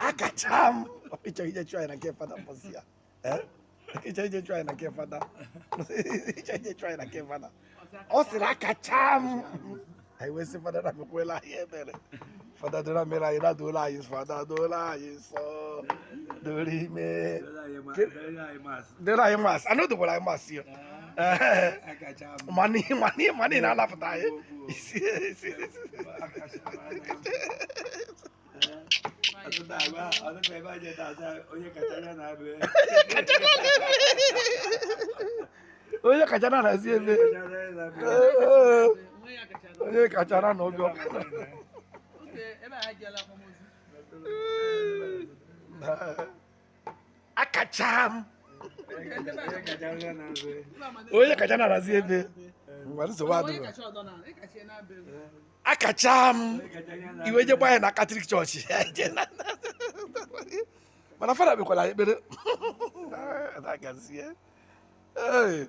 Akacham. Iche try na ke fada posia. Iche try na ke fada. Iche try na ke fada. Osira akacham. I will say fada na kwela here bere. Fada dona mela ina dola is fada dola is so dori me. Dola is mas. I know the word mas here. Money na la fada. Oye kachana na siebe. Oye kachana no bio. Akacham. Oye kachana na siebe. Ngwani so wadu. Akacham. Iweje boy na Catholic church. Mana fara be kola ebere. I can see it. Hey.